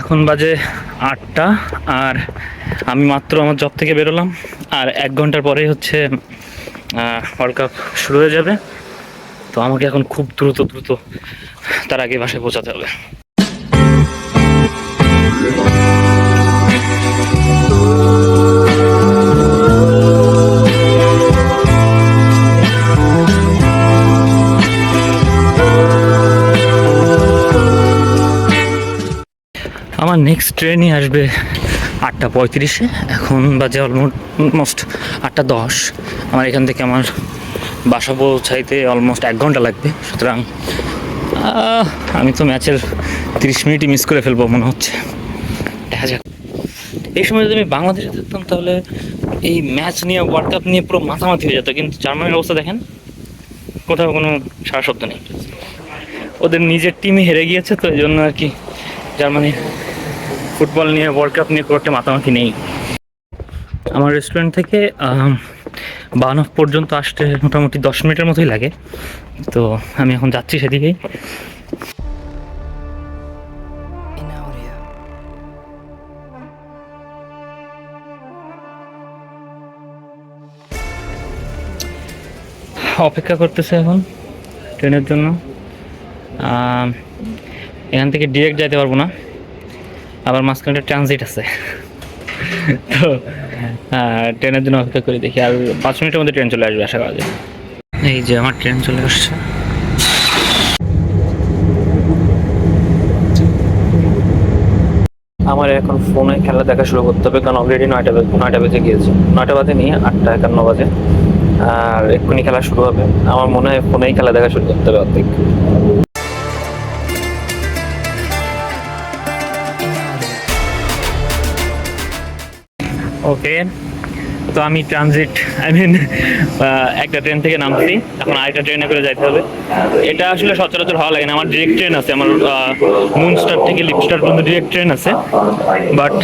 এখন বাজে 8টা, আর আমি মাত্র আমার জব থেকে বেরোলাম, আর 1 ঘন্টার পরেই হচ্ছে ওয়ার্ল্ড কাপ শুরু হয়ে যাবে। তো আমাকে এখন খুব দ্রুত দ্রুত তার আগে বাসায় পৌঁছাতে হবে। আমার নেক্সট ট্রেনই আসবে 8টা 35-এ। এখন বাজে অলমোস্ট 8টা 10। আমার এখান থেকে আমার বাসা পৌঁছাইতে অলমোস্ট 1 ঘন্টা লাগবে। সুতরাং আমি তো ম্যাচের 30 মিনিটই মিস করে ফেলবো মনে হচ্ছে। দেখা যাক। এই সময় যদি আমি বাংলাদেশে থাকতাম তাহলে এই ম্যাচ নিয়ে, ওয়ার্ল্ড কাপ নিয়ে পুরো মাথামাতি হয়ে যেত। কিন্তু জার্মানির অবস্থা দেখেন, কোথাও কোনো সারা শব্দ নেই। ওদের নিজের টিমই হেরে গিয়েছে, তো এই জন্য আর কি জার্মানি ফুটবল নিয়ে, ওয়ার্ল্ড কাপ নিয়ে খুব একটা মাতামাতি নেই। আমার রেস্টুরেন্ট থেকে বানফ পর্যন্ত আসতে মোটামুটি 10 মিনিটের মতোই লাগে। তো আমি এখন যাচ্ছি সেদিকেই। অপেক্ষা করতেছে এখন ট্রেনের জন্য। এখান থেকে ডিরেক্ট যাইতে পারবো না, আবার মাঝখানে ট্রানজিট আছে। তো ট্রেনের জন্য অপেক্ষা করে দেখি, আর 5 মিনিটের মধ্যে ট্রেন চলে আসবে আশা করা যায়। এই যে আমার ট্রেন চলে আসছে। আমার এখন ফোনে খেলা দেখা শুরু করতে হবে, কারণ অলরেডি 9টা বেজে গিয়েছে। 9টা বাজে নিয়ে 8টা 51 বাজে, আর এক্ষুনি খেলা শুরু হবে। আমার মনে হয় ফোনেই খেলা দেখা শুরু করতে হবে অর্ধেক। ওকে, তো আমি একটা ট্রেন থেকে নামছি, এখন আরেকটা ট্রেনে করে যাইতে হবে। এটা আসলে সচরাচর ভালো লাগে না। আমার ডিরেক্ট ট্রেন আছে, আমার মুনস্টার থেকে লিপস্টার পর্যন্ত ডিরেক্ট ট্রেন আছে। বাট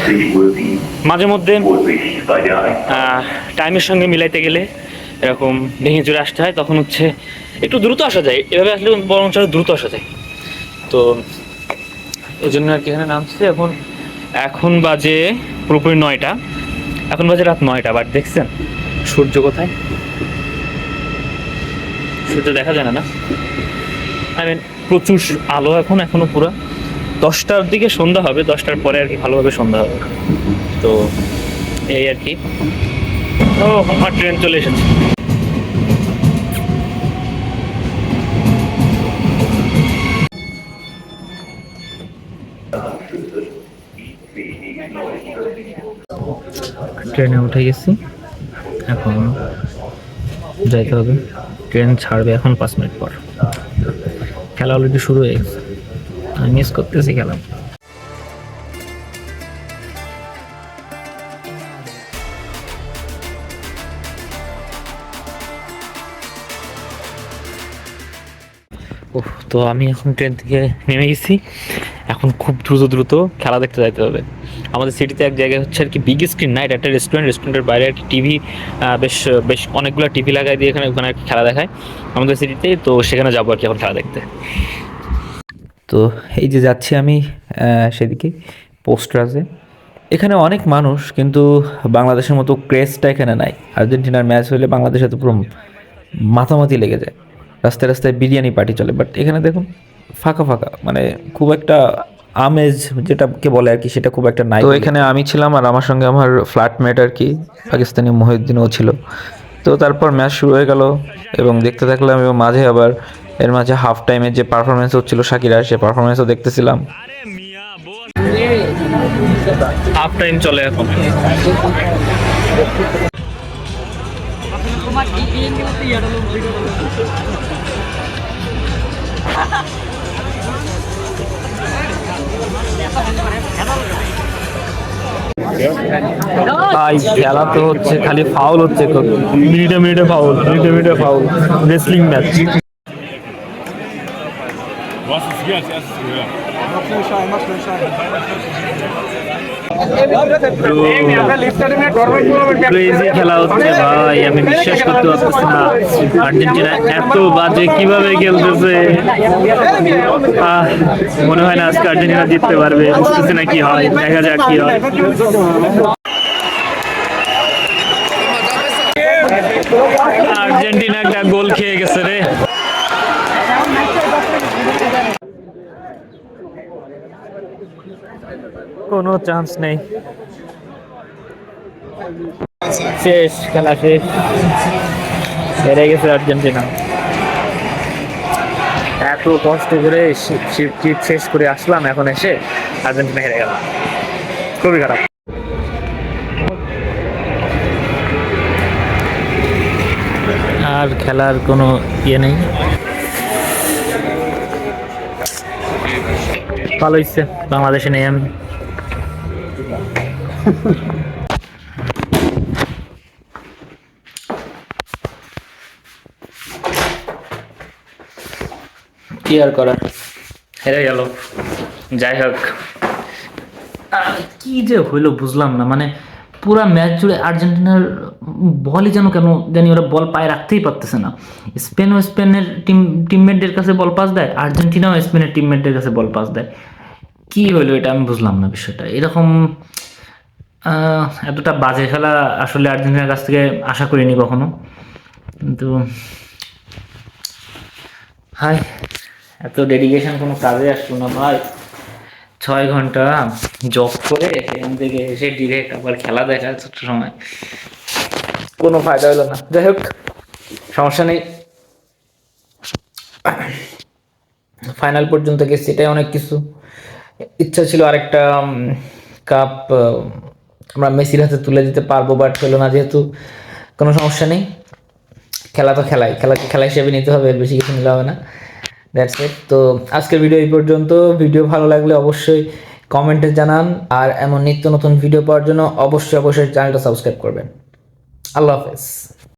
মাঝে মধ্যে টাইমের সঙ্গে মিলাইতে গেলে এরকম ভেঙে চুরে আসতে হয়, তখন হচ্ছে একটু দ্রুত আসা যায়। এভাবে আসলে বরং দ্রুত আসা যায়। তো এই জন্য আর কি এখানে নামছি। এখন বাজে পুরোপুরি 9টা, এখন বাজে রাত 9টা। বাট দেখছেন সূর্য কোথায়? সূর্য দেখা যায় না। প্রচুর আলো এখনো পুরো। 10টার দিকে সন্ধ্যা হবে, 10টার পরে আর কি ভালোভাবে সন্ধ্যা হবে। তো এই আর কি। ও, আমার ট্রেন চলে এসেছে। ট্রেনে উঠে গেছি, এখন যাইতে হবে। ট্রেন ছাড়বে এখন 5 মিনিট পর। খেলা অলরেডি শুরু হয়ে গেছে, আমি মিস করতেছি খেলা। তো আমি এখন ট্রেন থেকে নেমে গেছি। এখন খুব দ্রুত দ্রুত খেলা দেখতে যাইতে হবে। আমাদের সিটিতে এক জায়গায় হচ্ছে আর কি বিগ স্ক্রিন না, এটা একটা রেস্টুরেন্টের বাইরে একটা টিভি, বেশ বেশ অনেকগুলো টিভি লাগাই দিয়ে ওখানে খেলা দেখায় আমাদের সিটিতে। তো সেখানে যাবো আর কি এখন খেলা দেখতে। তো এই যে যাচ্ছি আমি সেদিকে পোস্টার আছে। এখানে অনেক মানুষ, কিন্তু বাংলাদেশের মতো ক্রেজটা এখানে নাই। আর্জেন্টিনার ম্যাচ হলে বাংলাদেশে তো পুরো মাতামাতি লেগে যায়, রাস্তায় রাস্তায় বিরিয়ানি পার্টি চলে। বাট এখানে দেখুন ফাঁকা ফাঁকা, মানে খুব একটা আমেজ যেটাকে বলে আর কি, সেটা খুব একটা নাই। তো এখানে আমি ছিলাম, আর আমার সঙ্গে আমার ফ্ল্যাটমেট আর কি পাকিস্তানি মহিউদ্দিনও ছিল। তো তারপর ম্যাচ শুরু হয়ে গেল এবং দেখতে থাকলাম, এবং এর মাঝে হাফ টাইমের যে পারফরমেন্স হচ্ছিল শাকিরার, সে পারফরমেন্সও দেখতেছিলাম। হাফ টাইম চলে এখন। ভাই খেলা তো হচ্ছে, খালি ফাউল হচ্ছে, মিনিটে foul wrestling match. Was ist hier als erstes gehört? Crazy খেলা হচ্ছে ভাই, আমি বিশ্বাস করতে পারতেছি না আর্জেন্টিনা এত বাজে কিভাবে খেলতেছে। মনে হয় না আজকে আর্জেন্টিনা জিততে পারবে, বুঝতেছি না কি হয়, দেখা যাক কি হয়। আর্জেন্টিনা একটা গোল খেয়ে গেছে রে। কোনো চান্স নেই, শেষ, খেলা শেষ, হেরে গেছে আর্জেন্টিনা। এত কষ্ট করে শীত শেষ করে আসলাম, এখন এসে আর্জেন্টিনা হেরে গেল, খুবই খারাপ। আর খেলার কোনো ইয়ে নেই, ভালো হচ্ছে বাংলাদেশে নেই আমি। কি আর করার, হেরে গেল, যাই হোক। কি যে হইলো বুঝলাম না, মানে পুরা ম্যাচ জুড়ে আর্জেন্টিনার বলই যেন কেন জানি ওরা বল পায়ে রাখতেই পারতেছে না। স্পেনের টিমমেটদের কাছে বল পাস দেয়, আর্জেন্টিনাও স্পেনের টিমমেটদের কাছে বল পাস দেয়। কি হইলো এটা আমি বুঝলাম না বিষয়টা। এরকম এতটা বাজে খেলা আসলে আর্জেন্টিনার কাছ থেকে আশা করিনি কখনো, কিন্তু হাই, এত ডেডিকেশন কোনো কাজে আসলো না ভাই। 6 ঘন্টা জব করে এখান থেকে এসে ডিরেক্ট আবার খেলা দেখা ছোট সময়, কোনো ফায়দা হলো না। যাই হোক, সমস্যা নেই, ফাইনাল পর্যন্ত গেছি, এটাই অনেক কিছু। ইচ্ছা ছিল আরেকটা কাপ আমরা মেসির হাতে তুলে দিতে পারবো, বাট হলো না, যেহেতু কোনো সমস্যা নেই। খেলা তো খেলাকে খেলা হিসেবে নিতে হবে, এর বেশি কিছু নিলে হবে না। That's it. তো আজকের ভিডিও এই পর্যন্ত। ভিডিও ভালো লাগলে অবশ্যই কমেন্টে জানান, আর এমন নিত্য নতুন ভিডিও পাওয়ার জন্য অবশ্যই চ্যানেলটা সাবস্ক্রাইব করবেন। আল্লাহ হাফেজ।